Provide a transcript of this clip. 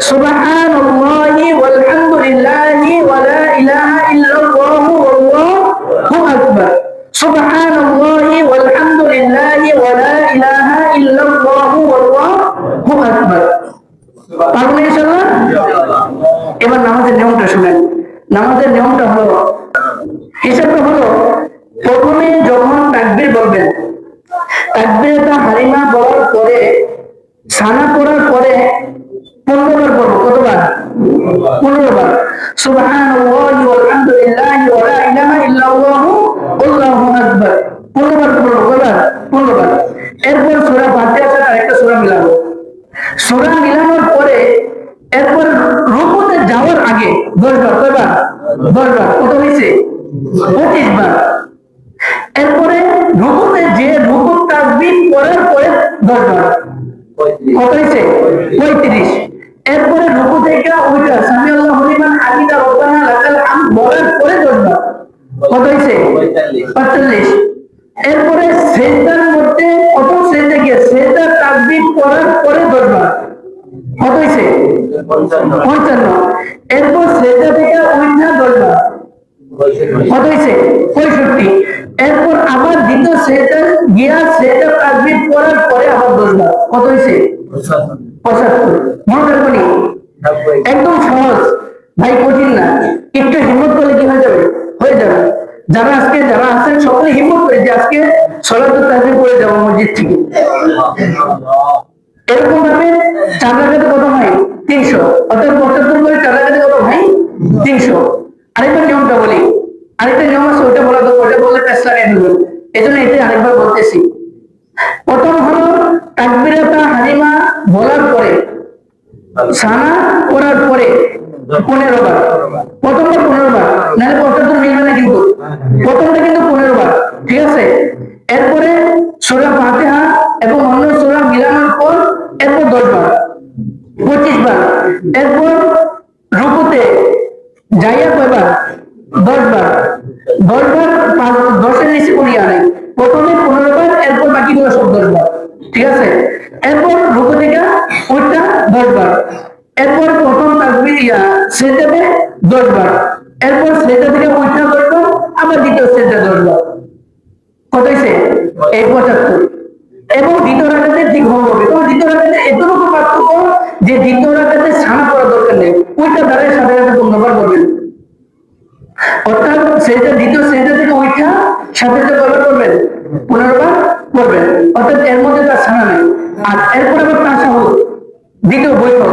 সুবহানাল্লাহি ওয়ালহামদুলিল্লাহি ওয়া লা ইলাহা ইল্লাল্লাহু ওয়াল্লাহু আকবার। সুবহানাল্লাহি ওয়ালহামদুলিল্লাহি ওয়া লা ইলাহা ইল্লাল্লাহু ওয়াল্লাহু আকবার। পারবেন ইনশাআল্লাহ? এবার নামাজের নিয়মটা শুনেন। নামাজের নিয়মটা হলো, হিসাবটা হলো, প্রথমে যখন তাকবীর বলবেন, তাকবীরটা হারিমা বলার পরে, সানা পড়ার পরে 15 বার পড়বো। কতবার? 15 বার। সুবহানাল্লাহি ওয়ালহামদুলিল্লাহি ওয়া লা ইলাহা ইল্লাল্লাহু আল্লাহু আকবার 15 বার পড়বো। কতবার? 15 বার। এরপর সূরা ফাতিহার সাথে আরেকটা সূরা মিলাবো। সূরা মিলানোর পরে এরপর রুকুতে যাওয়ার আগে 10 বার। কয়বার? 10 বার। কত হয়েছে? 25 বার। এরপরে রুকুতে যে রুকু তাকবীর পড়ার পরে 10 বার। কত হয়েছে? 35। এরপরে রুকু থেকে ওইটা সামি আল্লাহু লিমান হামিদা রব্বানা লাকাল হামদ বলার পরে 10 বার। কত হয়েছে? 45। এরপরে সিজদার মধ্যে কত সিজদা গিয়ে সিজদা তাকবীর পড়ার পরে 10 বার। কত হয়েছে? 55। এরপর সিজদা থেকে উঠা 10 বার। কত হয়েছে? 65। এরপর আবার দ্বিতীয় সিজদা গিয়া সিজদা তাকবীর পড়ার পরে আবার 10 বার। কত হয়েছে? 75। মনে রাখবেন, একদম সহজ ভাই, কঠিন না। একটু হিম্মত করলে কি হয়ে যাবে? হয়ে যাবে। যারা আছেন সকলে হিম্মত করে যে আজকে সালাতুত তাহজ্জুদ পড়ে যাব মসজিদ থেকে। এরকম ভাবে 4 রাকাতে কত হয়? 300। অর্থাৎ 75 করে 4 রাকাতে কত হয়? 300। আরেকবার নিয়মটা বলি, আরেকটা নিয়ম আছে, ওটা বলা তো, ওটা বললে টেস্ট লাগাই নেবেন, এজন্য এটা আরেকবার বলতেছি। প্রথম হলো তাকবীরাতা হারিমা বলার পরে, সানা করার পরে 15 বার। প্রথমটা 15 বার, নাহলে 75 মিলবে না কিন্তু। প্রথমটা কিন্তু 15 বার, ঠিক আছে? এরপরে সূরা ফাতিহা এবং অন্য সূরা মিলানোর পর এরপর 10 বার, 25 বার। এরপর রুকুতে যাইয়া কয়বার? 10 বার। 10 বার 10 এর নিচে করিয়া নেই। প্রথমে 15 বার, এরপর বাকিগুলো সব 10 বার, ঠিক আছে? এরপর রুকু থেকে ওইটা 10 বার। এরপর প্রথম তাকবীর সিজদাতে 10 বার। এরপর সিজদা থেকে ওইটা 10 বার, আবার দ্বিতীয় সিজদা 10 বার। কত হয়েছে? 75। এবং দ্বিতীয় রাকাতে ঠিক হবে। তো দ্বিতীয় রাকাতে এতটুকু পার্থক্য যে দ্বিতীয় রাকাতে সানা করার দরকার নেই, ওইটা দাঁড়ায় সাথে সাথে 15 বার করবেন। অর্থাৎ দ্বিতীয় সিজদা থেকে ওইটা সাথে সাথে কয়বার করবেন? 15 বার করবেন। অর্থাৎ এর মধ্যে তার সানা নেই। আর এরপর আবার তাশাহুদ, দ্বিতীয় বৈঠক।